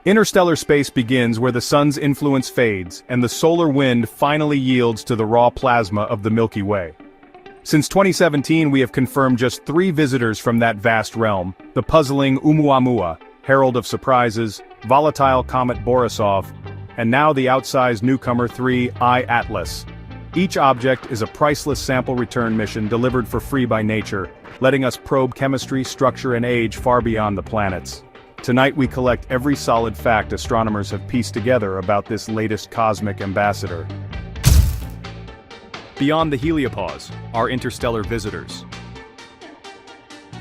Interstellar space begins where the sun's influence fades, and the solar wind finally yields to the raw plasma of the Milky Way. Since 2017 we have confirmed just 3 visitors from that vast realm: the puzzling Oumuamua, herald of surprises, volatile comet Borisov, and now the outsized newcomer 3I Atlas. Each object is a priceless sample return mission delivered for free by nature, letting us probe chemistry, structure and age far beyond the planets. Tonight we collect every solid fact astronomers have pieced together about this latest cosmic ambassador. Beyond the heliopause, our interstellar visitors.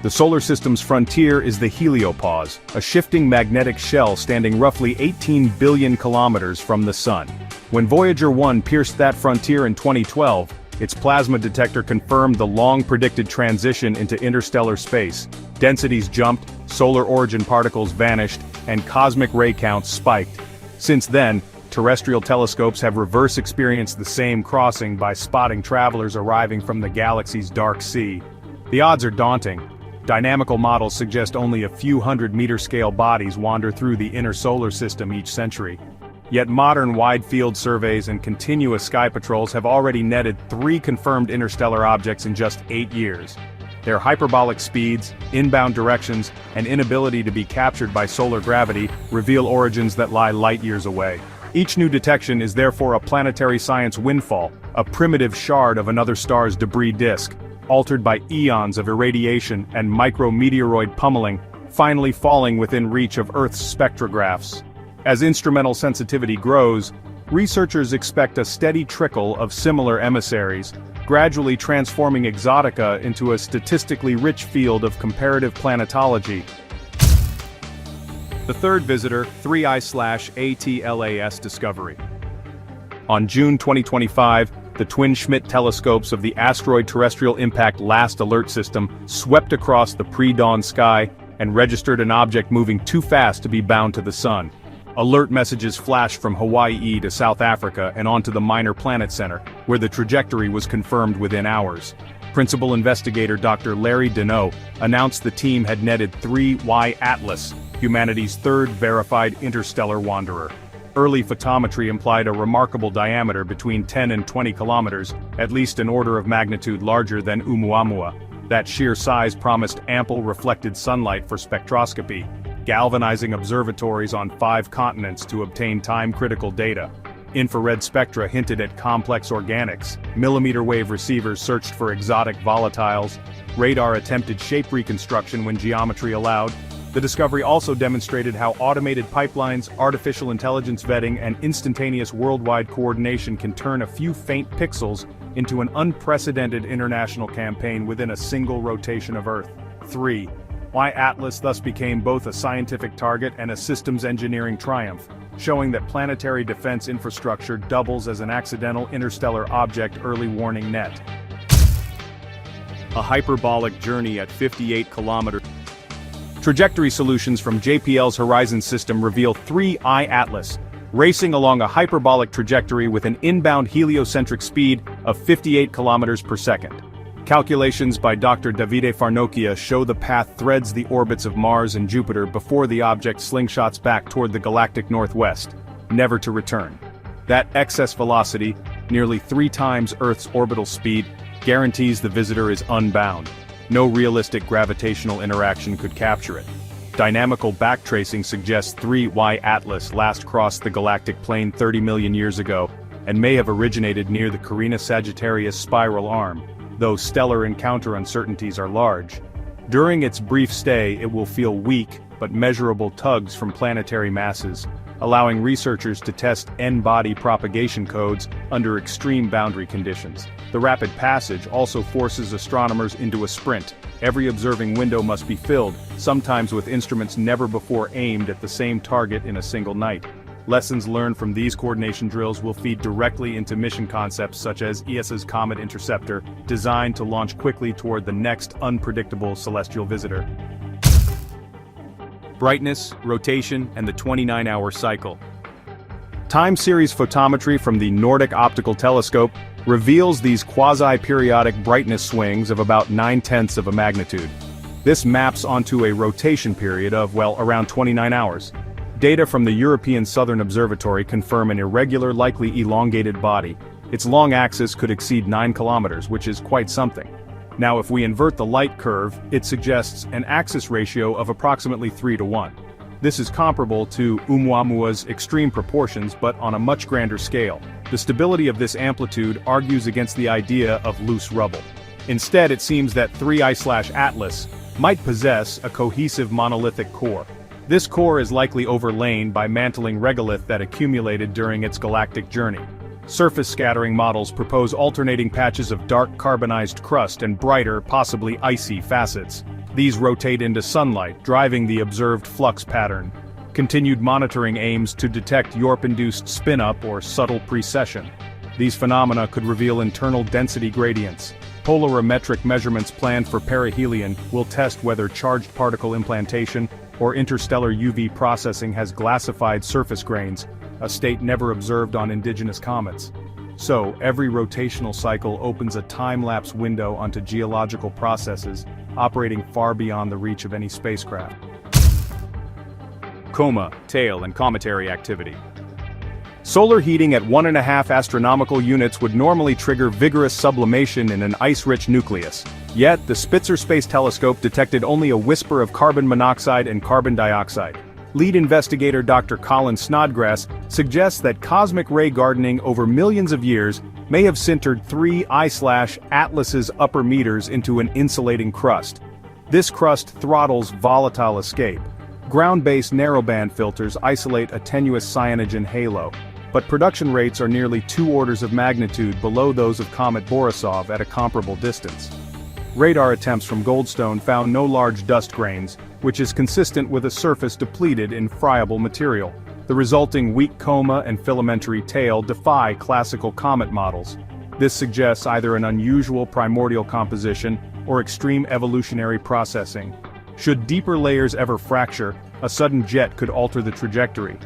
The solar system's frontier is the heliopause, a shifting magnetic shell standing roughly 18 billion kilometers from the Sun. When Voyager 1 pierced that frontier in 2012, its plasma detector confirmed the long-predicted transition into interstellar space. Densities jumped, solar origin particles vanished, and cosmic ray counts spiked. Since then, terrestrial telescopes have reverse experienced the same crossing by spotting travelers arriving from the galaxy's dark sea. The odds are daunting. Dynamical models suggest only a few hundred-meter-scale bodies wander through the inner solar system each century. Yet modern wide-field surveys and continuous sky patrols have already netted 3 confirmed interstellar objects in just 8 years. Their hyperbolic speeds, inbound directions, and inability to be captured by solar gravity reveal origins that lie light-years away. Each new detection is therefore a planetary science windfall, a primitive shard of another star's debris disk, altered by eons of irradiation and micrometeoroid pummeling, finally falling within reach of Earth's spectrographs. As instrumental sensitivity grows, researchers expect a steady trickle of similar emissaries, gradually transforming exotica into a statistically rich field of comparative planetology. The third visitor, 3I/ATLAS Discovery. On June 2025, the twin Schmidt telescopes of the Asteroid Terrestrial Impact Last Alert System swept across the pre-dawn sky and registered an object moving too fast to be bound to the Sun. Alert messages flashed from Hawaii to South Africa and onto the Minor Planet Center, where the trajectory was confirmed within hours. Principal investigator Dr. Larry Deneau announced the team had netted 3Y Atlas, humanity's third verified interstellar wanderer. Early photometry implied a remarkable diameter between 10 and 20 kilometers, at least an order of magnitude larger than Oumuamua. That sheer size promised ample reflected sunlight for spectroscopy, galvanizing observatories on 5 continents to obtain time-critical data. Infrared spectra hinted at complex organics, millimeter-wave receivers searched for exotic volatiles, radar attempted shape reconstruction when geometry allowed. The discovery also demonstrated how automated pipelines, artificial intelligence vetting, and instantaneous worldwide coordination can turn a few faint pixels into an unprecedented international campaign within a single rotation of Earth. 3. Y Atlas thus became both a scientific target and a systems engineering triumph, showing that planetary defense infrastructure doubles as an accidental interstellar object early warning net. A hyperbolic journey at 58 kilometers. Trajectory solutions from JPL's Horizon system reveal 3I Atlas, racing along a hyperbolic trajectory with an inbound heliocentric speed of 58 kilometers per second. Calculations by Dr. Davide Farnochia show the path threads the orbits of Mars and Jupiter before the object slingshots back toward the galactic northwest, never to return. That excess velocity, nearly 3 times Earth's orbital speed, guarantees the visitor is unbound. No realistic gravitational interaction could capture it. Dynamical backtracing suggests 3Y Atlas last crossed the galactic plane 30 million years ago, and may have originated near the Carina Sagittarius spiral arm, though stellar encounter uncertainties are large. During its brief stay it will feel weak but measurable tugs from planetary masses, allowing researchers to test n-body propagation codes under extreme boundary conditions. The rapid passage also forces astronomers into a sprint. Every observing window must be filled, sometimes with instruments never before aimed at the same target in a single night. Lessons learned from these coordination drills will feed directly into mission concepts such as ESA's Comet Interceptor, designed to launch quickly toward the next unpredictable celestial visitor. Brightness, rotation, and the 29-hour cycle. Time series photometry from the Nordic Optical Telescope reveals these quasi-periodic brightness swings of about 9/10 of a magnitude. This maps onto a rotation period of, well, around 29 hours. Data from the European Southern Observatory confirm an irregular, likely elongated body. Its long axis could exceed 9 kilometers, which is quite something. Now if we invert the light curve, it suggests an axis ratio of approximately 3:1. This is comparable to Oumuamua's extreme proportions but on a much grander scale. The stability of this amplitude argues against the idea of loose rubble. Instead, it seems that 3I/Atlas might possess a cohesive monolithic core. This core is likely overlain by mantling regolith that accumulated during its galactic journey. Surface scattering models propose alternating patches of dark carbonized crust and brighter, possibly icy facets. These rotate into sunlight, driving the observed flux pattern. Continued monitoring aims to detect Yorp-induced spin-up or subtle precession. These phenomena could reveal internal density gradients. Polarimetric measurements planned for perihelion will test whether charged particle implantation or interstellar UV processing has glassified surface grains, a state never observed on indigenous comets. So, every rotational cycle opens a time-lapse window onto geological processes, operating far beyond the reach of any spacecraft. Coma, tail, and cometary activity. Solar heating at 1.5 astronomical units would normally trigger vigorous sublimation in an ice-rich nucleus. Yet, the Spitzer Space Telescope detected only a whisper of carbon monoxide and carbon dioxide. Lead investigator Dr. Colin Snodgrass suggests that cosmic ray gardening over millions of years may have sintered 3I/Atlas's upper meters into an insulating crust. This crust throttles volatile escape. Ground-based narrowband filters isolate a tenuous cyanogen halo, but production rates are nearly 2 orders of magnitude below those of Comet Borisov at a comparable distance. Radar attempts from Goldstone found no large dust grains, which is consistent with a surface depleted in friable material. The resulting weak coma and filamentary tail defy classical comet models. This suggests either an unusual primordial composition or extreme evolutionary processing. Should deeper layers ever fracture, a sudden jet could alter the trajectory.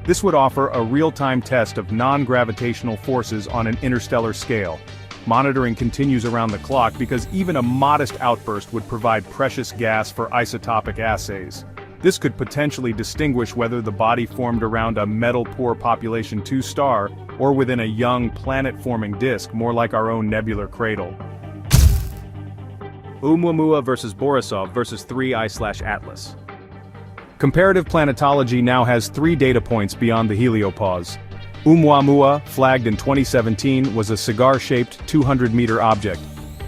This would offer a real-time test of non-gravitational forces on an interstellar scale. Monitoring continues around the clock because even a modest outburst would provide precious gas for isotopic assays. This could potentially distinguish whether the body formed around a metal-poor population 2 star or within a young planet-forming disk more like our own nebular cradle. Oumuamua versus Borisov versus 3I/Atlas. Comparative planetology now has 3 data points beyond the heliopause. Oumuamua, flagged in 2017, was a cigar-shaped 200-meter object.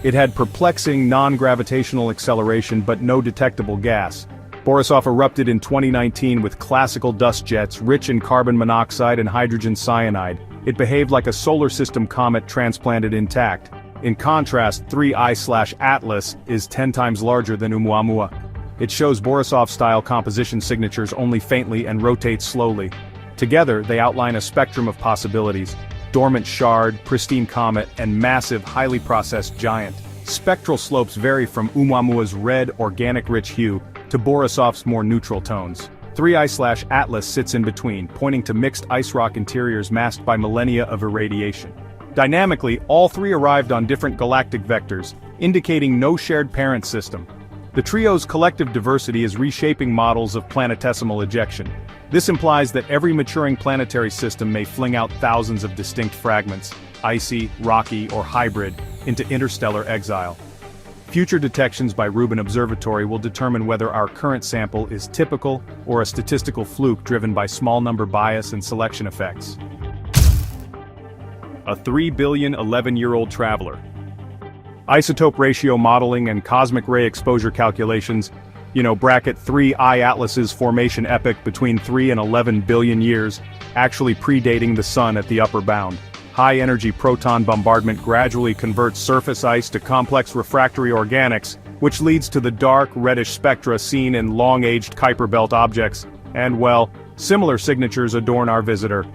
It had perplexing non-gravitational acceleration but no detectable gas. Borisov erupted in 2019 with classical dust jets rich in carbon monoxide and hydrogen cyanide. It behaved like a solar system comet transplanted intact. In contrast, 3I/Atlas is 10 times larger than Oumuamua. It shows Borisov-style composition signatures only faintly and rotates slowly. Together, they outline a spectrum of possibilities: dormant shard, pristine comet, and massive, highly processed giant. Spectral slopes vary from Oumuamua's red, organic-rich hue to Borisov's more neutral tones. 3I/Atlas sits in between, pointing to mixed ice rock interiors masked by millennia of irradiation. Dynamically, all 3 arrived on different galactic vectors, indicating no shared parent system. The trio's collective diversity is reshaping models of planetesimal ejection. This implies that every maturing planetary system may fling out thousands of distinct fragments, icy, rocky, or hybrid, into interstellar exile. Future detections by Rubin Observatory will determine whether our current sample is typical or a statistical fluke driven by small number bias and selection effects. A 3 billion 11-year-old traveler. Isotope ratio modeling and cosmic ray exposure calculations, bracket 3I/Atlas's formation epoch between 3 and 11 billion years, actually predating the Sun at the upper bound. High-energy proton bombardment gradually converts surface ice to complex refractory organics, which leads to the dark, reddish spectra seen in long-aged Kuiper Belt objects, and similar signatures adorn our visitor.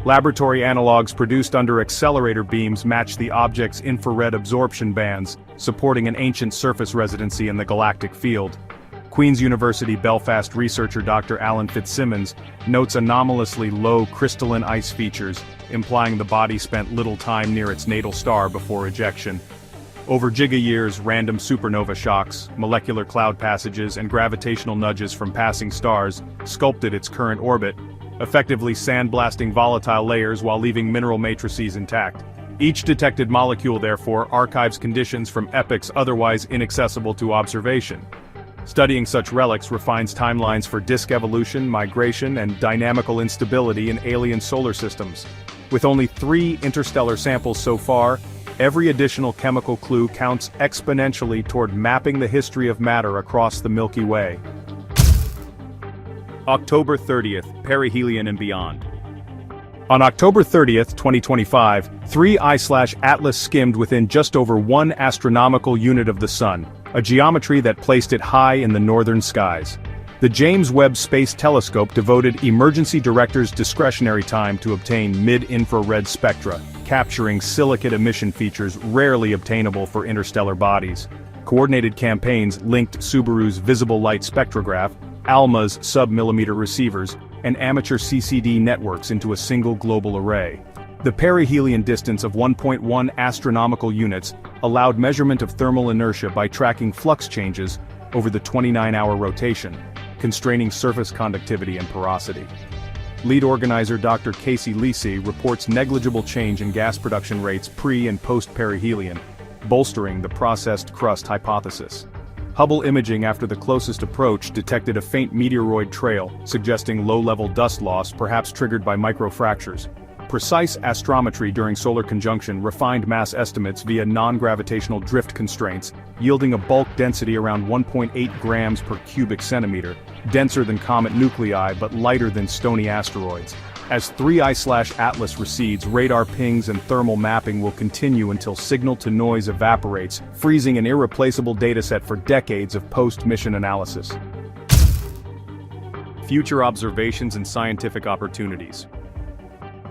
Laboratory analogs produced under accelerator beams match the object's infrared absorption bands, supporting an ancient surface residency in the galactic field. Queen's University Belfast researcher Dr. Alan Fitzsimmons notes anomalously low crystalline ice features, implying the body spent little time near its natal star before ejection. Over giga-years, random supernova shocks, molecular cloud passages, and gravitational nudges from passing stars sculpted its current orbit, effectively sandblasting volatile layers while leaving mineral matrices intact. Each detected molecule, therefore, archives conditions from epochs otherwise inaccessible to observation. Studying such relics refines timelines for disk evolution, migration, and dynamical instability in alien solar systems. With only 3 interstellar samples so far, every additional chemical clue counts exponentially toward mapping the history of matter across the Milky Way. October 30th, perihelion and beyond. On October 30th, 2025, 3I/Atlas skimmed within just over 1 astronomical unit of the Sun, a geometry that placed it high in the northern skies. The James Webb Space Telescope devoted emergency directors discretionary time to obtain mid-infrared spectra, capturing silicate emission features rarely obtainable for interstellar bodies. Coordinated campaigns linked Subaru's visible light spectrograph, ALMA's sub-millimeter receivers, and amateur CCD networks into a single global array. The perihelion distance of 1.1 astronomical units allowed measurement of thermal inertia by tracking flux changes over the 29-hour rotation, constraining surface conductivity and porosity. Lead organizer Dr. Casey Lisi reports negligible change in gas production rates pre- and post-perihelion, bolstering the processed crust hypothesis. Hubble imaging after the closest approach detected a faint meteoroid trail, suggesting low-level dust loss perhaps triggered by microfractures. Precise astrometry during solar conjunction refined mass estimates via non-gravitational drift constraints, yielding a bulk density around 1.8 grams per cubic centimeter, denser than comet nuclei but lighter than stony asteroids. As 3I/Atlas recedes, radar pings and thermal mapping will continue until signal-to-noise evaporates, freezing an irreplaceable dataset for decades of post-mission analysis. Future observations and scientific opportunities.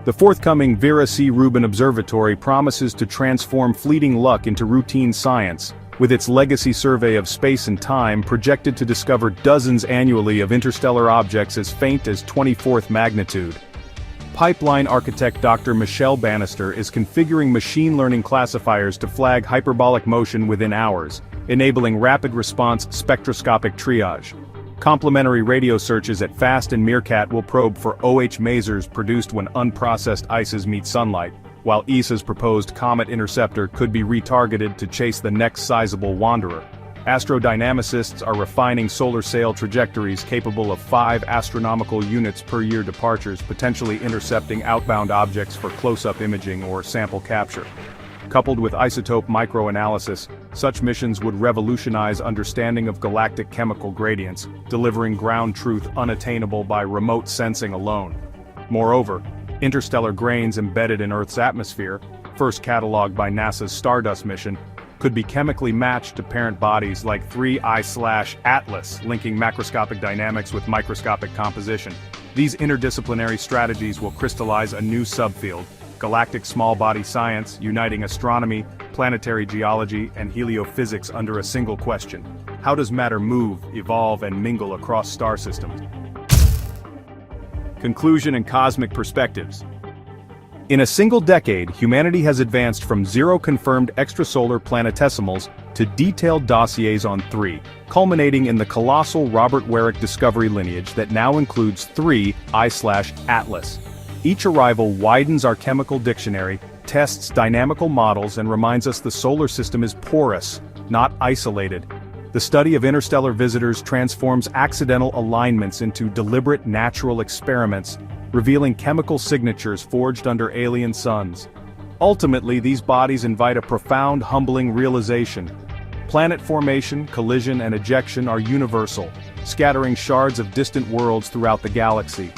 The forthcoming Vera C. Rubin Observatory promises to transform fleeting luck into routine science, with its legacy survey of space and time projected to discover dozens annually of interstellar objects as faint as 24th magnitude. Pipeline architect Dr. Michelle Bannister is configuring machine learning classifiers to flag hyperbolic motion within hours, enabling rapid response spectroscopic triage. Complementary radio searches at FAST and Meerkat will probe for OH masers produced when unprocessed ices meet sunlight, while ESA's proposed Comet Interceptor could be retargeted to chase the next sizable wanderer. Astrodynamicists are refining solar sail trajectories capable of 5 astronomical units per year departures, potentially intercepting outbound objects for close-up imaging or sample capture. Coupled with isotope microanalysis, such missions would revolutionize understanding of galactic chemical gradients, delivering ground truth unattainable by remote sensing alone. Moreover, interstellar grains embedded in Earth's atmosphere, first cataloged by NASA's Stardust mission, could be chemically matched to parent bodies like 3I/Atlas, linking macroscopic dynamics with microscopic composition. These interdisciplinary strategies will crystallize a new subfield, galactic small-body science, uniting astronomy, planetary geology, and heliophysics under a single question: how does matter move, evolve, and mingle across star systems? Conclusion and cosmic perspectives. In a single decade, humanity has advanced from 0 confirmed extrasolar planetesimals to detailed dossiers on 3, culminating in the colossal Robert Werik discovery lineage that now includes 3I/Atlas. Each arrival widens our chemical dictionary, tests dynamical models, and reminds us the solar system is porous, not isolated. The study of interstellar visitors transforms accidental alignments into deliberate natural experiments, revealing chemical signatures forged under alien suns. Ultimately, these bodies invite a profound, humbling realization. Planet formation, collision, and ejection are universal, scattering shards of distant worlds throughout the galaxy.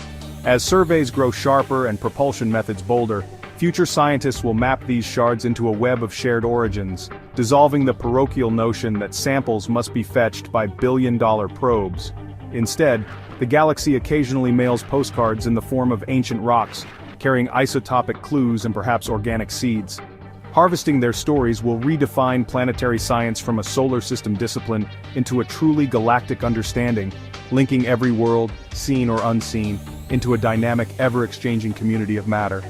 As surveys grow sharper and propulsion methods bolder, future scientists will map these shards into a web of shared origins, dissolving the parochial notion that samples must be fetched by billion-dollar probes. Instead, the galaxy occasionally mails postcards in the form of ancient rocks, carrying isotopic clues and perhaps organic seeds. Harvesting their stories will redefine planetary science from a solar system discipline into a truly galactic understanding, linking every world, seen or unseen, into a dynamic, ever-exchanging community of matter.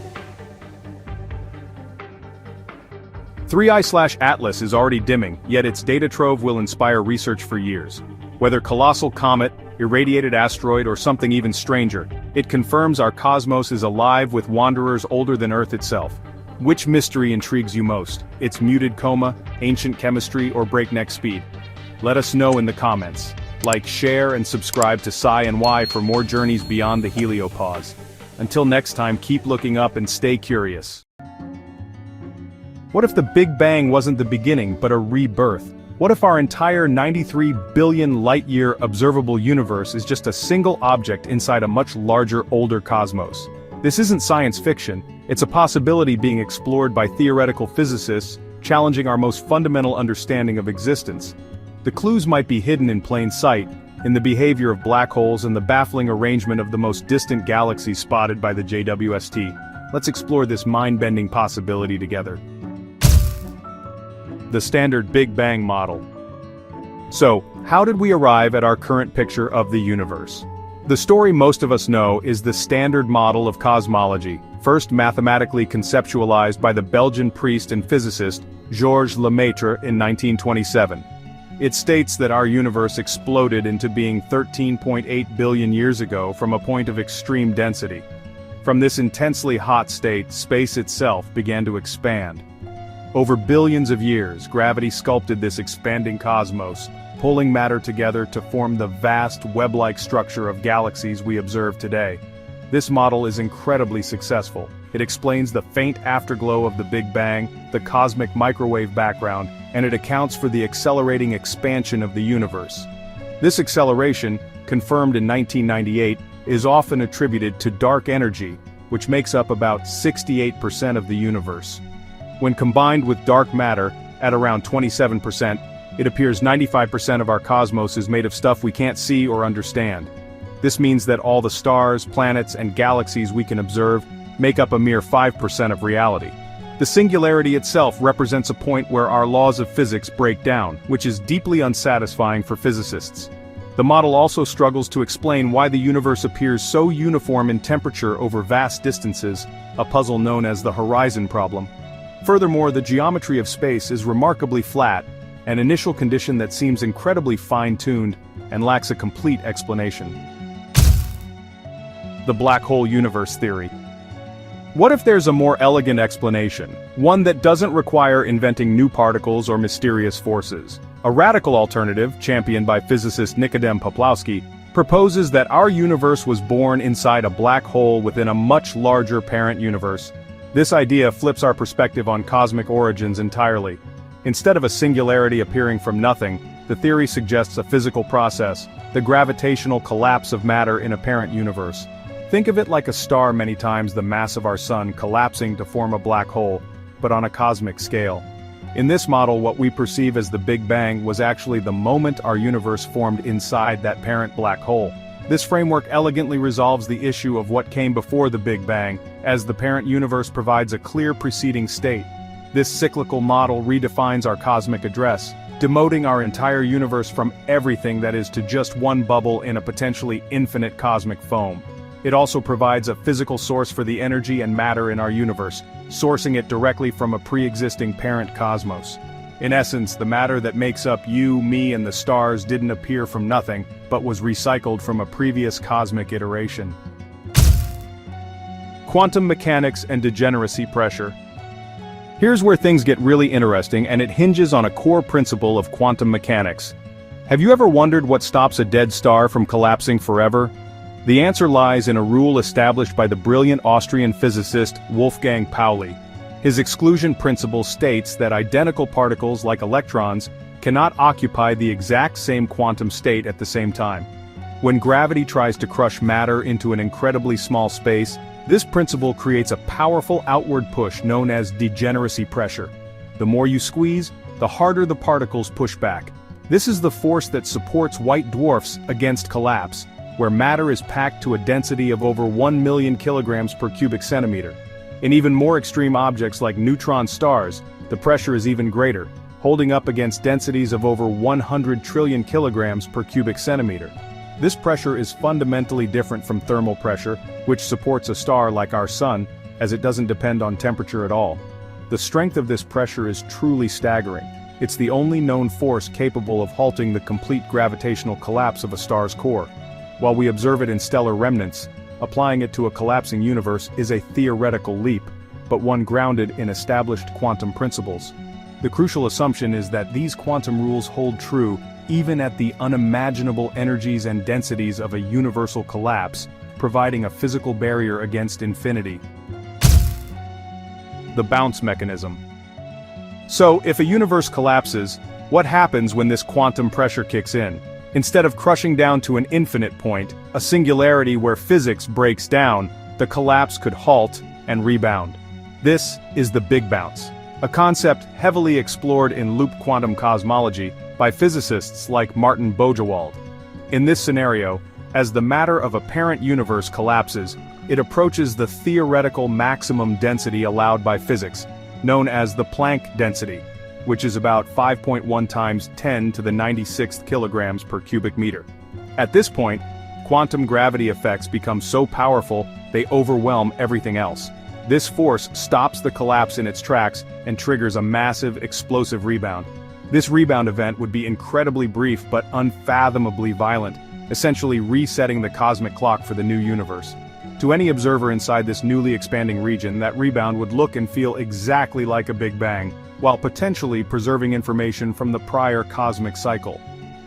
3I/Atlas is already dimming, yet its data trove will inspire research for years. Whether colossal comet, irradiated asteroid, or something even stranger, it confirms our cosmos is alive with wanderers older than Earth itself. Which mystery intrigues you most? Its muted coma, ancient chemistry, or breakneck speed? Let us know in the comments. Like, share, and subscribe to Psi and Y for more journeys beyond the heliopause. Until next time, keep looking up and stay curious. What if the Big Bang wasn't the beginning, but a rebirth? What if our entire 93 billion light-year observable universe is just a single object inside a much larger, older cosmos? This isn't science fiction, it's a possibility being explored by theoretical physicists, challenging our most fundamental understanding of existence. The clues might be hidden in plain sight, in the behavior of black holes and the baffling arrangement of the most distant galaxies spotted by the JWST. Let's explore this mind-bending possibility together. The standard Big Bang model. So, how did we arrive at our current picture of the universe? The story most of us know is the standard model of cosmology, first mathematically conceptualized by the Belgian priest and physicist Georges Lemaitre in 1927. It states that our universe exploded into being 13.8 billion years ago from a point of extreme density. From this intensely hot state, space itself began to expand. Over billions of years, gravity sculpted this expanding cosmos, pulling matter together to form the vast web-like structure of galaxies we observe today. This model is incredibly successful. It explains the faint afterglow of the Big Bang, the cosmic microwave background, and it accounts for the accelerating expansion of the universe. This acceleration, confirmed in 1998, is often attributed to dark energy, which makes up about 68% of the universe. When combined with dark matter, at around 27%, it appears 95% of our cosmos is made of stuff we can't see or understand. This means that all the stars, planets, and galaxies we can observe make up a mere 5% of reality. The singularity itself represents a point where our laws of physics break down, which is deeply unsatisfying for physicists. The model also struggles to explain why the universe appears so uniform in temperature over vast distances, a puzzle known as the horizon problem. Furthermore, the geometry of space is remarkably flat, an initial condition that seems incredibly fine-tuned and lacks a complete explanation. The black hole universe theory. What if there's a more elegant explanation, one that doesn't require inventing new particles or mysterious forces? A radical alternative, championed by physicist Nikodem Poplawski, proposes that our universe was born inside a black hole within a much larger parent universe. This idea flips our perspective on cosmic origins entirely. Instead of a singularity appearing from nothing, the theory suggests a physical process, the gravitational collapse of matter in a parent universe. Think of it like a star many times the mass of our sun collapsing to form a black hole, but on a cosmic scale. In this model, what we perceive as the Big Bang was actually the moment our universe formed inside that parent black hole. This framework elegantly resolves the issue of what came before the Big Bang, as the parent universe provides a clear preceding state. This cyclical model redefines our cosmic address, demoting our entire universe from everything that is to just one bubble in a potentially infinite cosmic foam. It also provides a physical source for the energy and matter in our universe, sourcing it directly from a pre-existing parent cosmos. In essence, the matter that makes up you, me, and the stars didn't appear from nothing, but was recycled from a previous cosmic iteration. Quantum mechanics and degeneracy pressure. Here's where things get really interesting, and it hinges on a core principle of quantum mechanics. Have you ever wondered what stops a dead star from collapsing forever? The answer lies in a rule established by the brilliant Austrian physicist Wolfgang Pauli. His exclusion principle states that identical particles like electrons cannot occupy the exact same quantum state at the same time. When gravity tries to crush matter into an incredibly small space, this principle creates a powerful outward push known as degeneracy pressure. The more you squeeze, the harder the particles push back. This is the force that supports white dwarfs against collapse, where matter is packed to a density of over 1 million kilograms per cubic centimeter. In even more extreme objects like neutron stars, the pressure is even greater, holding up against densities of over 100 trillion kilograms per cubic centimeter. This pressure is fundamentally different from thermal pressure, which supports a star like our sun, as it doesn't depend on temperature at all. The strength of this pressure is truly staggering. It's the only known force capable of halting the complete gravitational collapse of a star's core. While we observe it in stellar remnants, applying it to a collapsing universe is a theoretical leap, but one grounded in established quantum principles. The crucial assumption is that these quantum rules hold true even at the unimaginable energies and densities of a universal collapse, providing a physical barrier against infinity. The bounce mechanism. So, if a universe collapses, what happens when this quantum pressure kicks in? Instead of crushing down to an infinite point, a singularity where physics breaks down, the collapse could halt and rebound. This is the Big Bounce, a concept heavily explored in loop quantum cosmology by physicists like Martin Bojewald. In this scenario, as the matter of a parent universe collapses, it approaches the theoretical maximum density allowed by physics, known as the Planck density, which is about 5.1 times 10 to the 96th kilograms per cubic meter. At this point, quantum gravity effects become so powerful they overwhelm everything else. This force stops the collapse in its tracks and triggers a massive explosive rebound. This rebound event would be incredibly brief but unfathomably violent, essentially resetting the cosmic clock for the new universe. To any observer inside this newly expanding region, that rebound would look and feel exactly like a Big Bang, while potentially preserving information from the prior cosmic cycle.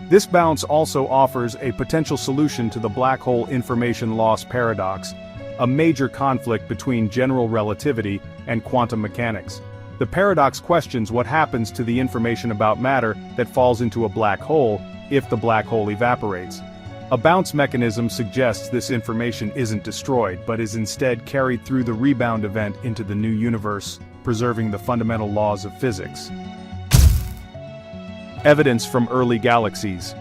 This bounce also offers a potential solution to the black hole information loss paradox, a major conflict between general relativity and quantum mechanics. The paradox questions what happens to the information about matter that falls into a black hole if the black hole evaporates. A bounce mechanism suggests this information isn't destroyed, but is instead carried through the rebound event into the new universe, preserving the fundamental laws of physics. Evidence from early galaxies.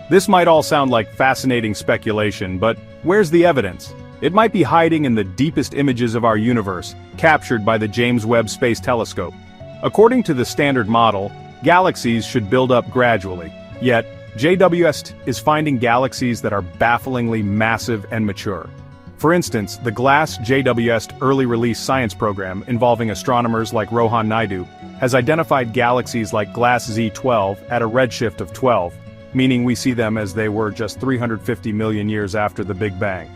This might all sound like fascinating speculation, but where's the evidence? It might be hiding in the deepest images of our universe, captured by the James Webb Space Telescope. According to the standard model, galaxies should build up gradually, yet JWST is finding galaxies that are bafflingly massive and mature. For instance, the GLASS JWST early release science program, involving astronomers like Rohan Naidu, has identified galaxies like GLASS Z12 at a redshift of 12, meaning we see them as they were just 350 million years after the Big Bang.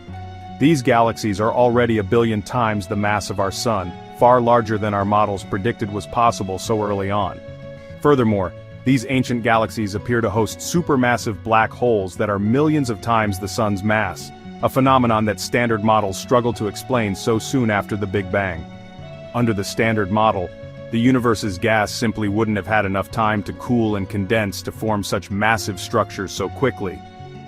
These galaxies are already 1 billion times the mass of our Sun, far larger than our models predicted was possible so early on. Furthermore, these ancient galaxies appear to host supermassive black holes that are millions of times the Sun's mass, a phenomenon that standard models struggle to explain so soon after the Big Bang. Under the standard model, the universe's gas simply wouldn't have had enough time to cool and condense to form such massive structures so quickly.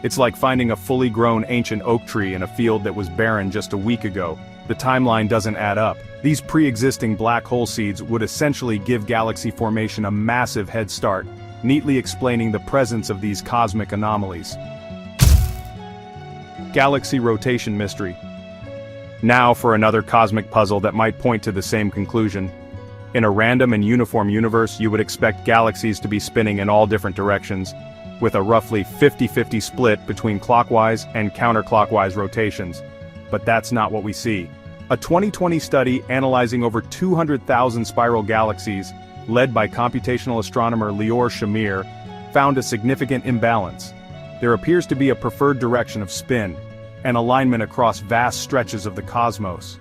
It's like finding a fully grown ancient oak tree in a field that was barren just a week ago. The timeline doesn't add up. These pre-existing black hole seeds would essentially give galaxy formation a massive head start, neatly explaining the presence of these cosmic anomalies. Galaxy rotation mystery. Now for another cosmic puzzle that might point to the same conclusion. In a random and uniform universe, you would expect galaxies to be spinning in all different directions, with a roughly 50-50 split between clockwise and counterclockwise rotations. But that's not what we see. A 2020 study analyzing over 200,000 spiral galaxies, led by computational astronomer Lior Shamir, found a significant imbalance. There appears to be a preferred direction of spin, and alignment across vast stretches of the cosmos.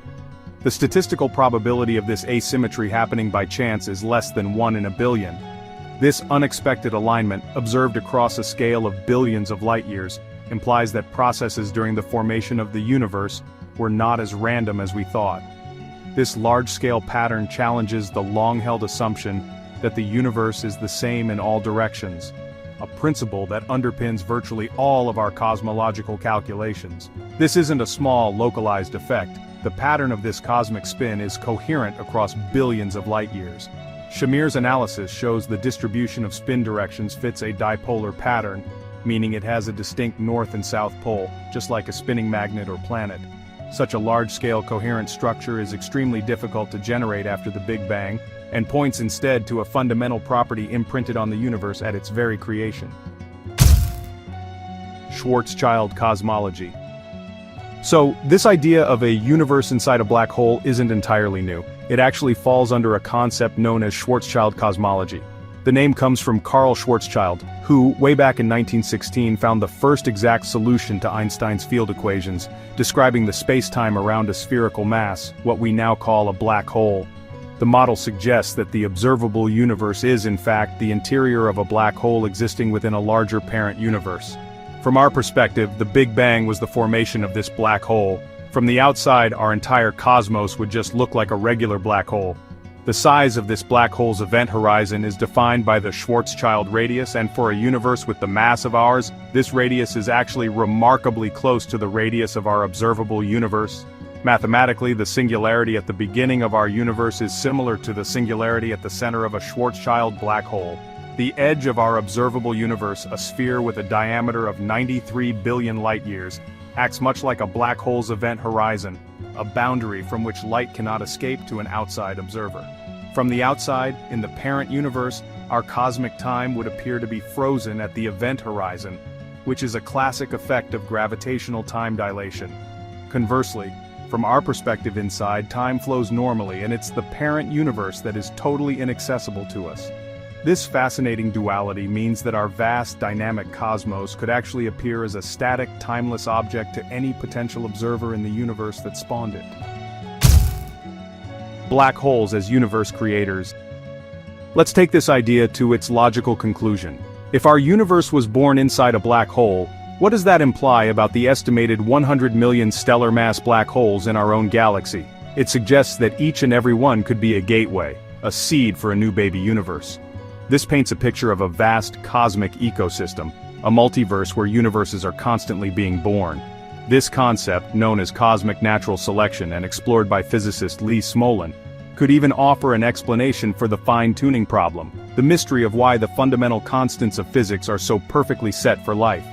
The statistical probability of this asymmetry happening by chance is less than 1 in a billion. This unexpected alignment, observed across a scale of billions of light-years, implies that processes during the formation of the universe were not as random as we thought. This large-scale pattern challenges the long-held assumption that the universe is the same in all directions, a principle that underpins virtually all of our cosmological calculations. This isn't a small, localized effect. The pattern of this cosmic spin is coherent across billions of light-years. Shamir's analysis shows the distribution of spin directions fits a dipolar pattern, meaning it has a distinct north and south pole, just like a spinning magnet or planet. Such a large-scale coherent structure is extremely difficult to generate after the Big Bang, and points instead to a fundamental property imprinted on the universe at its very creation. Schwarzschild cosmology. So, this idea of a universe inside a black hole isn't entirely new. it actually falls under a concept known as Schwarzschild cosmology. The name comes from Carl Schwarzschild, who, way back in 1916, found the first exact solution to Einstein's field equations, describing the space-time around a spherical mass, what we now call a black hole. The model suggests that the observable universe is, in fact, the interior of a black hole existing within a larger parent universe. From our perspective, the Big Bang was the formation of this black hole. From the outside, our entire cosmos would just look like a regular black hole. The size of this black hole's event horizon is defined by the Schwarzschild radius, and for a universe with the mass of ours, this radius is actually remarkably close to the radius of our observable universe. Mathematically, the singularity at the beginning of our universe is similar to the singularity at the center of a Schwarzschild black hole. The edge of our observable universe, a sphere with a diameter of 93 billion light-years, acts much like a black hole's event horizon, a boundary from which light cannot escape to an outside observer. From the outside, in the parent universe, our cosmic time would appear to be frozen at the event horizon, which is a classic effect of gravitational time dilation. Conversely, from our perspective inside, time flows normally, and it's the parent universe that is totally inaccessible to us. This fascinating duality means that our vast, dynamic cosmos could actually appear as a static, timeless object to any potential observer in the universe that spawned it. Black holes as universe creators. Let's take this idea to its logical conclusion. If our universe was born inside a black hole, what does that imply about the estimated 100 million stellar mass black holes in our own galaxy? It suggests that each and every one could be a gateway, a seed for a new baby universe. This paints a picture of a vast cosmic ecosystem, a multiverse where universes are constantly being born. This concept, known as cosmic natural selection and explored by physicist Lee Smolin, could even offer an explanation for the fine-tuning problem, the mystery of why the fundamental constants of physics are so perfectly set for life.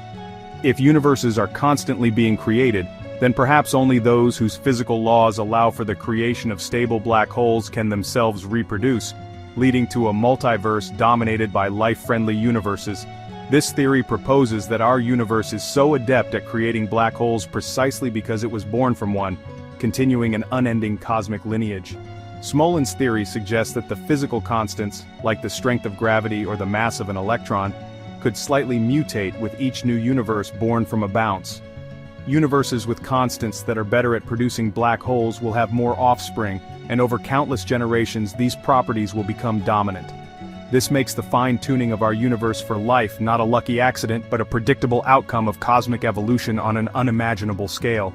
If universes are constantly being created, then perhaps only those whose physical laws allow for the creation of stable black holes can themselves reproduce, leading to a multiverse dominated by life-friendly universes. This theory proposes that our universe is so adept at creating black holes precisely because it was born from one, continuing an unending cosmic lineage. Smolin's theory suggests that the physical constants, like the strength of gravity or the mass of an electron, could slightly mutate with each new universe born from a bounce. Universes with constants that are better at producing black holes will have more offspring, and over countless generations these properties will become dominant. This makes the fine-tuning of our universe for life not a lucky accident but a predictable outcome of cosmic evolution on an unimaginable scale.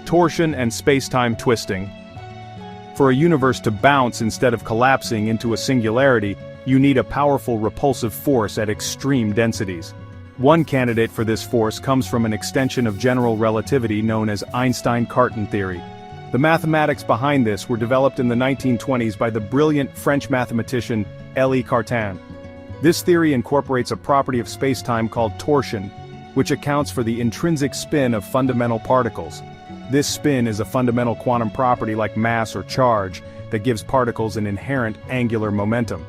Torsion and space-time twisting. For a universe to bounce instead of collapsing into a singularity, you need a powerful repulsive force at extreme densities. One candidate for this force comes from an extension of general relativity known as Einstein-Cartan theory. The mathematics behind this were developed in the 1920s by the brilliant French mathematician Élie Cartan. This theory incorporates a property of spacetime called torsion, which accounts for the intrinsic spin of fundamental particles. This spin is a fundamental quantum property like mass or charge that gives particles an inherent angular momentum.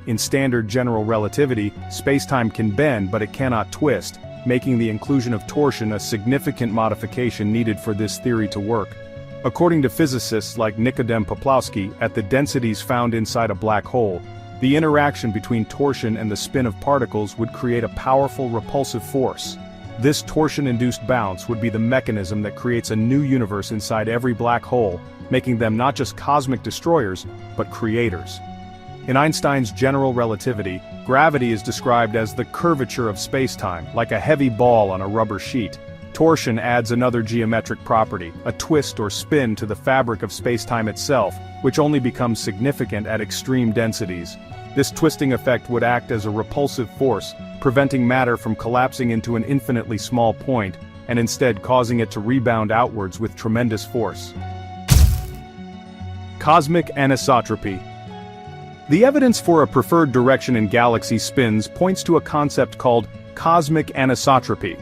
In standard general relativity, spacetime can bend but it cannot twist, making the inclusion of torsion a significant modification needed for this theory to work. According to physicists like Nikodem Poplawski, at the densities found inside a black hole, the interaction between torsion and the spin of particles would create a powerful repulsive force. This torsion-induced bounce would be the mechanism that creates a new universe inside every black hole, making them not just cosmic destroyers, but creators. In Einstein's general relativity, gravity is described as the curvature of spacetime, like a heavy ball on a rubber sheet. Torsion adds another geometric property, a twist or spin to the fabric of spacetime itself, which only becomes significant at extreme densities. This twisting effect would act as a repulsive force, preventing matter from collapsing into an infinitely small point, and instead causing it to rebound outwards with tremendous force. Cosmic anisotropy. The evidence for a preferred direction in galaxy spins points to a concept called cosmic anisotropy,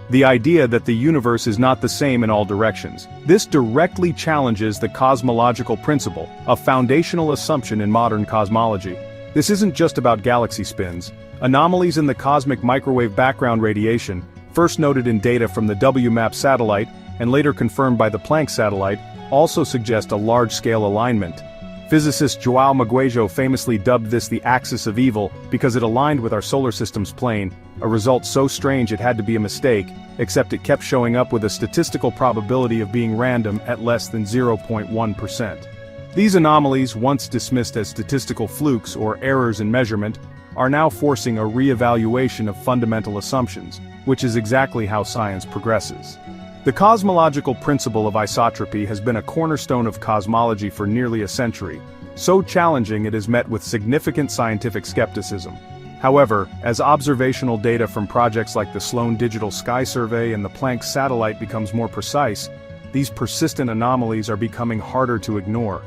the idea that the universe is not the same in all directions. This directly challenges the cosmological principle, a foundational assumption in modern cosmology. This isn't just about galaxy spins. Anomalies in the cosmic microwave background radiation, first noted in data from the WMAP satellite and later confirmed by the Planck satellite, also suggest a large-scale alignment. Physicist João Maguejo famously dubbed this the axis of evil because it aligned with our solar system's plane, a result so strange it had to be a mistake, except it kept showing up with a statistical probability of being random at less than 0.1%. These anomalies, once dismissed as statistical flukes or errors in measurement, are now forcing a re-evaluation of fundamental assumptions, which is exactly how science progresses. The cosmological principle of isotropy has been a cornerstone of cosmology for nearly a century, so challenging it is met with significant scientific skepticism. However, as observational data from projects like the Sloan Digital Sky Survey and the Planck satellite becomes more precise, these persistent anomalies are becoming harder to ignore.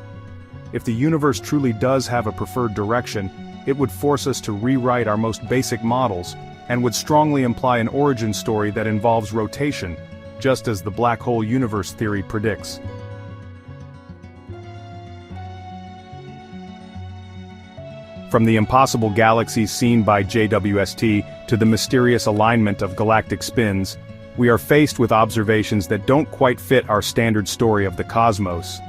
If the universe truly does have a preferred direction, it would force us to rewrite our most basic models, and would strongly imply an origin story that involves rotation, just as the black hole universe theory predicts. From the impossible galaxies seen by JWST to the mysterious alignment of galactic spins, we are faced with observations that don't quite fit our standard story of the cosmos.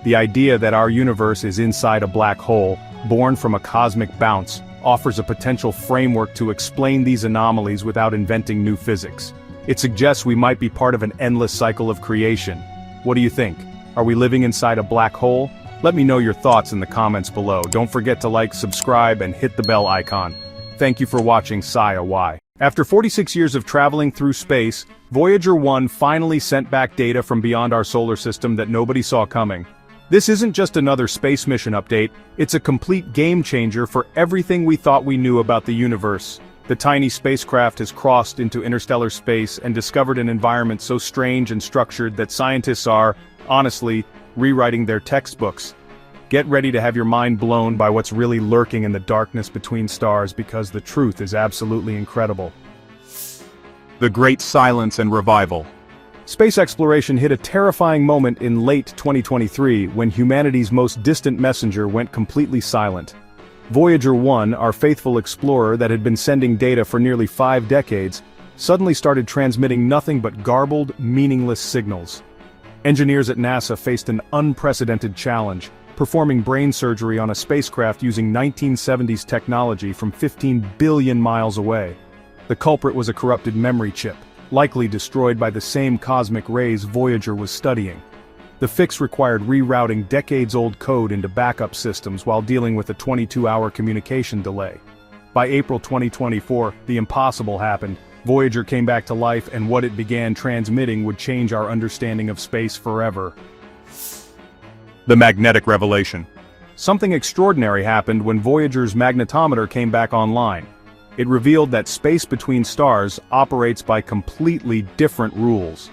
The idea that our universe is inside a black hole, born from a cosmic bounce, offers a potential framework to explain these anomalies without inventing new physics. It suggests we might be part of an endless cycle of creation. What do you think? Are we living inside a black hole? Let me know your thoughts in the comments below. Don't forget to like, subscribe, and hit the bell icon. Thank you for watching Sci-Fi. After 46 years of traveling through space, Voyager 1 finally sent back data from beyond our solar system that nobody saw coming. This isn't just another space mission update, it's a complete game changer for everything we thought we knew about the universe. The tiny spacecraft has crossed into interstellar space and discovered an environment so strange and structured that scientists are, honestly, rewriting their textbooks. Get ready to have your mind blown by what's really lurking in the darkness between stars, because the truth is absolutely incredible. The Great Silence and Revival. Space exploration hit a terrifying moment in late 2023 when humanity's most distant messenger went completely silent. Voyager 1, our faithful explorer that had been sending data for nearly 5 decades, suddenly started transmitting nothing but garbled, meaningless signals. Engineers at NASA faced an unprecedented challenge, performing brain surgery on a spacecraft using 1970s technology from 15 billion miles away. The culprit was a corrupted memory chip, likely destroyed by the same cosmic rays Voyager was studying. The fix required rerouting decades-old code into backup systems while dealing with a 22-hour communication delay. By April 2024, the impossible happened. Voyager came back to life, and what it began transmitting would change our understanding of space forever. The magnetic revelation. Something extraordinary happened when Voyager's magnetometer came back online. It revealed that space between stars operates by completely different rules.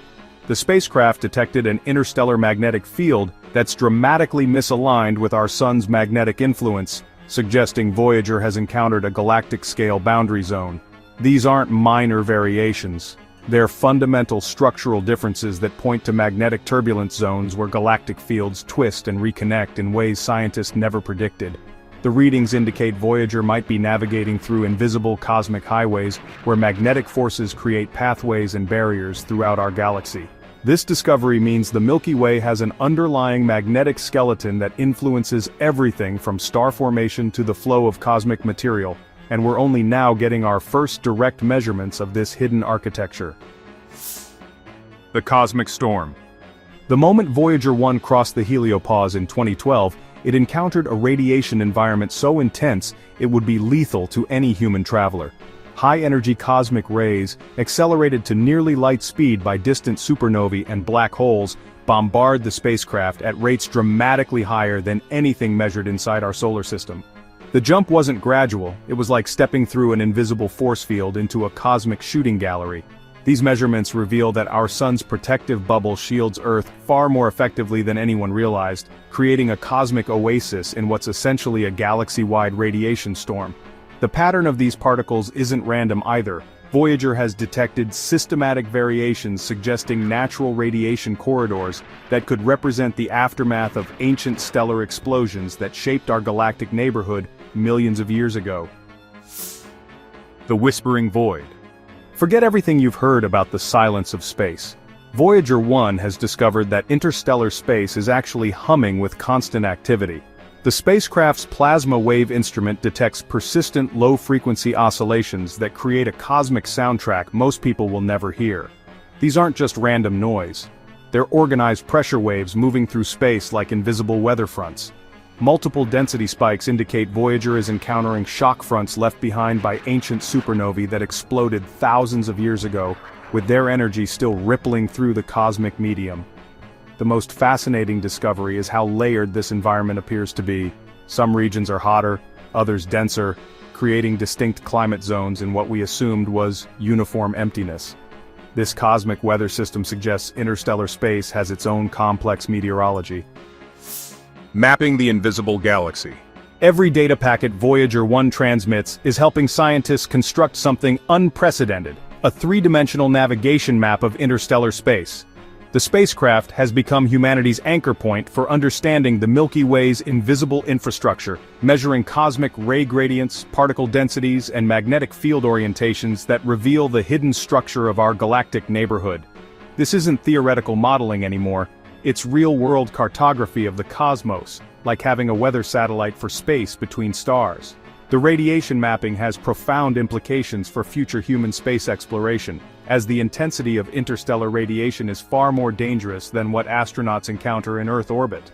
The spacecraft detected an interstellar magnetic field that's dramatically misaligned with our sun's magnetic influence, suggesting Voyager has encountered a galactic-scale boundary zone. These aren't minor variations. They're fundamental structural differences that point to magnetic turbulence zones where galactic fields twist and reconnect in ways scientists never predicted. The readings indicate Voyager might be navigating through invisible cosmic highways where magnetic forces create pathways and barriers throughout our galaxy. This discovery means the Milky Way has an underlying magnetic skeleton that influences everything from star formation to the flow of cosmic material, and we're only now getting our first direct measurements of this hidden architecture. The cosmic storm. The moment Voyager 1 crossed the heliopause in 2012, it encountered a radiation environment so intense it would be lethal to any human traveler. High-energy cosmic rays, accelerated to nearly light speed by distant supernovae and black holes, bombard the spacecraft at rates dramatically higher than anything measured inside our solar system. The jump wasn't gradual, it was like stepping through an invisible force field into a cosmic shooting gallery. These measurements reveal that our sun's protective bubble shields Earth far more effectively than anyone realized, creating a cosmic oasis in what's essentially a galaxy-wide radiation storm. The pattern of these particles isn't random either. Voyager has detected systematic variations suggesting natural radiation corridors that could represent the aftermath of ancient stellar explosions that shaped our galactic neighborhood millions of years ago. The Whispering Void. Forget everything you've heard about the silence of space. Voyager 1 has discovered that interstellar space is actually humming with constant activity. The spacecraft's plasma wave instrument detects persistent low-frequency oscillations that create a cosmic soundtrack most people will never hear. These aren't just random noise. They're organized pressure waves moving through space like invisible weather fronts. Multiple density spikes indicate Voyager is encountering shock fronts left behind by ancient supernovae that exploded thousands of years ago, with their energy still rippling through the cosmic medium. The most fascinating discovery is how layered this environment appears to be. Some regions are hotter, others denser, creating distinct climate zones in what we assumed was uniform emptiness. This cosmic weather system suggests interstellar space has its own complex meteorology. Mapping the invisible galaxy. Every data packet Voyager 1 transmits is helping scientists construct something unprecedented, a three-dimensional navigation map of interstellar space. The spacecraft has become humanity's anchor point for understanding the Milky Way's invisible infrastructure, measuring cosmic ray gradients, particle densities, and magnetic field orientations that reveal the hidden structure of our galactic neighborhood. This isn't theoretical modeling anymore, it's real-world cartography of the cosmos, like having a weather satellite for space between stars. The radiation mapping has profound implications for future human space exploration, as the intensity of interstellar radiation is far more dangerous than what astronauts encounter in Earth orbit.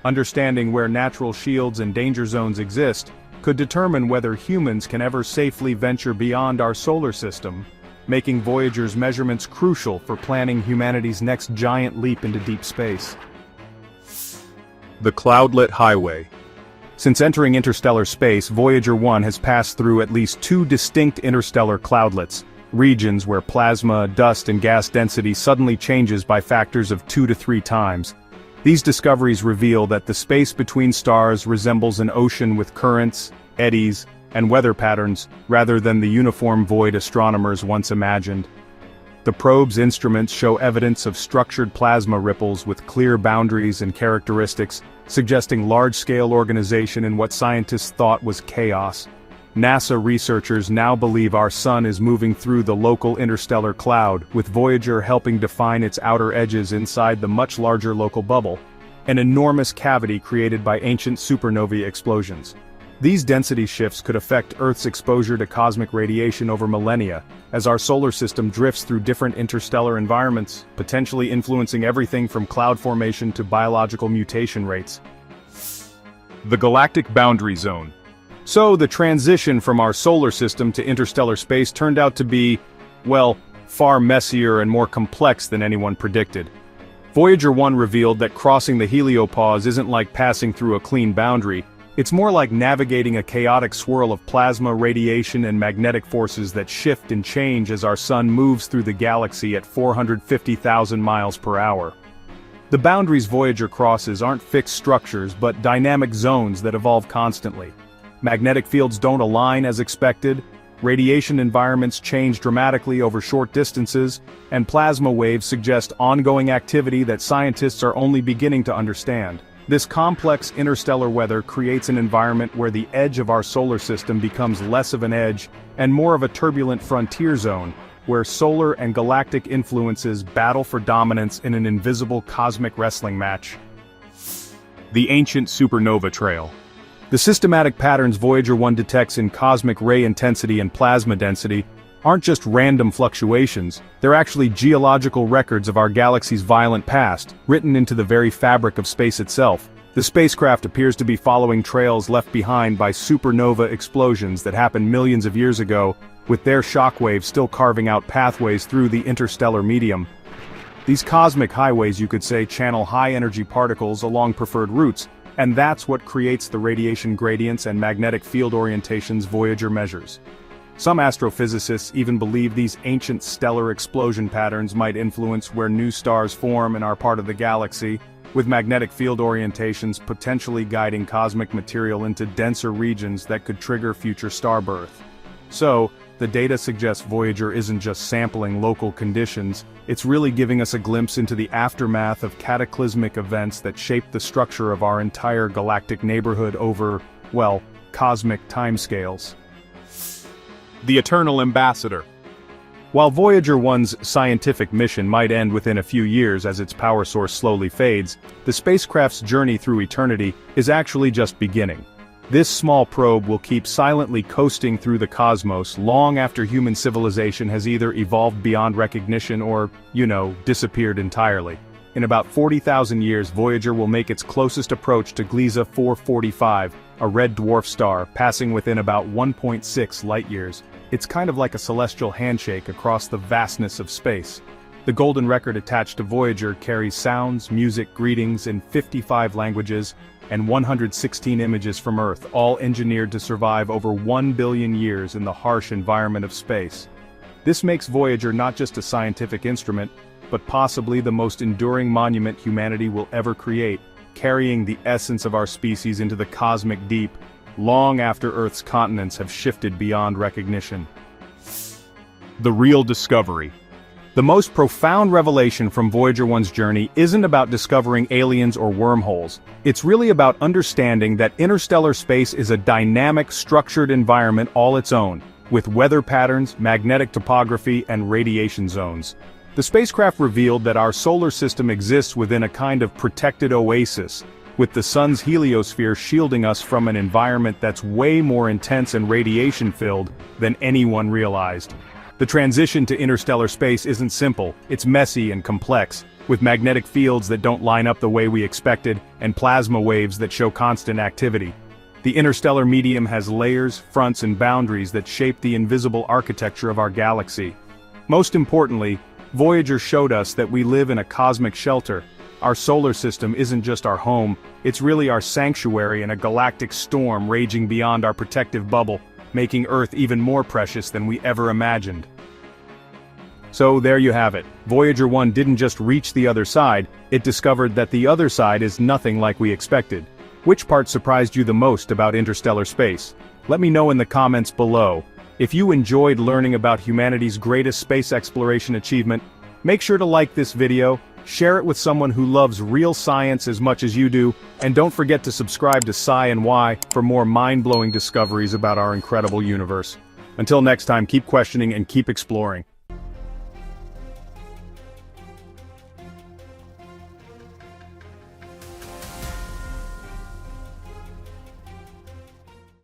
Understanding where natural shields and danger zones exist could determine whether humans can ever safely venture beyond our solar system, making Voyager's measurements crucial for planning humanity's next giant leap into deep space. The cloudlet highway. Since entering interstellar space, Voyager 1 has passed through at least two distinct interstellar cloudlets, regions where plasma, dust, and gas density suddenly changes by factors of 2 to 3 times. These discoveries reveal that the space between stars resembles an ocean with currents, eddies, and weather patterns, rather than the uniform void astronomers once imagined. The probe's instruments show evidence of structured plasma ripples with clear boundaries and characteristics, suggesting large-scale organization in what scientists thought was chaos. NASA researchers now believe our sun is moving through the local interstellar cloud, with Voyager helping define its outer edges inside the much larger local bubble, an enormous cavity created by ancient supernovae explosions. These density shifts could affect Earth's exposure to cosmic radiation over millennia, as our solar system drifts through different interstellar environments, potentially influencing everything from cloud formation to biological mutation rates. The galactic boundary zone. So the transition from our solar system to interstellar space turned out to be, well, far messier and more complex than anyone predicted. Voyager 1 revealed that crossing the heliopause isn't like passing through a clean boundary. It's more like navigating a chaotic swirl of plasma, radiation, and magnetic forces that shift and change as our sun moves through the galaxy at 450,000 miles per hour. The boundaries Voyager crosses aren't fixed structures but dynamic zones that evolve constantly. Magnetic fields don't align as expected, radiation environments change dramatically over short distances, and plasma waves suggest ongoing activity that scientists are only beginning to understand. This complex interstellar weather creates an environment where the edge of our solar system becomes less of an edge and more of a turbulent frontier zone, where solar and galactic influences battle for dominance in an invisible cosmic wrestling match. The ancient supernova trail. The systematic patterns Voyager 1 detects in cosmic ray intensity and plasma density aren't just random fluctuations, they're actually geological records of our galaxy's violent past, written into the very fabric of space itself. The spacecraft appears to be following trails left behind by supernova explosions that happened millions of years ago, with their shockwaves still carving out pathways through the interstellar medium. These cosmic highways, you could say, channel high-energy particles along preferred routes, and that's what creates the radiation gradients and magnetic field orientations Voyager measures. Some astrophysicists even believe these ancient stellar explosion patterns might influence where new stars form in our part of the galaxy, with magnetic field orientations potentially guiding cosmic material into denser regions that could trigger future star birth. So, the data suggests Voyager isn't just sampling local conditions, it's really giving us a glimpse into the aftermath of cataclysmic events that shape the structure of our entire galactic neighborhood over, well, cosmic timescales. The eternal ambassador. While Voyager 1's scientific mission might end within a few years as its power source slowly fades, the spacecraft's journey through eternity is actually just beginning. This small probe will keep silently coasting through the cosmos long after human civilization has either evolved beyond recognition or, disappeared entirely. In about 40,000 years, Voyager will make its closest approach to Gliese 445, a red dwarf star, passing within about 1.6 light-years. It's kind of like a celestial handshake across the vastness of space. The golden record attached to Voyager carries sounds, music, greetings in 55 languages, and 116 images from Earth, all engineered to survive over 1 billion years in the harsh environment of space. This makes Voyager not just a scientific instrument, but possibly the most enduring monument humanity will ever create, carrying the essence of our species into the cosmic deep, long after Earth's continents have shifted beyond recognition. The real discovery. The most profound revelation from Voyager 1's journey isn't about discovering aliens or wormholes. It's really about understanding that interstellar space is a dynamic, structured environment all its own, with weather patterns, magnetic topography, and radiation zones. The spacecraft revealed that our solar system exists within a kind of protected oasis, with the sun's heliosphere shielding us from an environment that's way more intense and radiation-filled than anyone realized. The transition to interstellar space isn't simple, it's messy and complex, with magnetic fields that don't line up the way we expected, and plasma waves that show constant activity. The interstellar medium has layers, fronts, and boundaries that shape the invisible architecture of our galaxy. Most importantly, Voyager showed us that we live in a cosmic shelter. Our solar system isn't just our home, it's really our sanctuary in a galactic storm raging beyond our protective bubble, making Earth even more precious than we ever imagined. So there you have it. Voyager 1 didn't just reach the other side, it discovered that the other side is nothing like we expected. Which part surprised you the most about interstellar space? Let me know in the comments below. If you enjoyed learning about humanity's greatest space exploration achievement, make sure to like this video, share it with someone who loves real science as much as you do, and don't forget to subscribe to Sci and Y for more mind-blowing discoveries about our incredible universe. Until next time, keep questioning and keep exploring.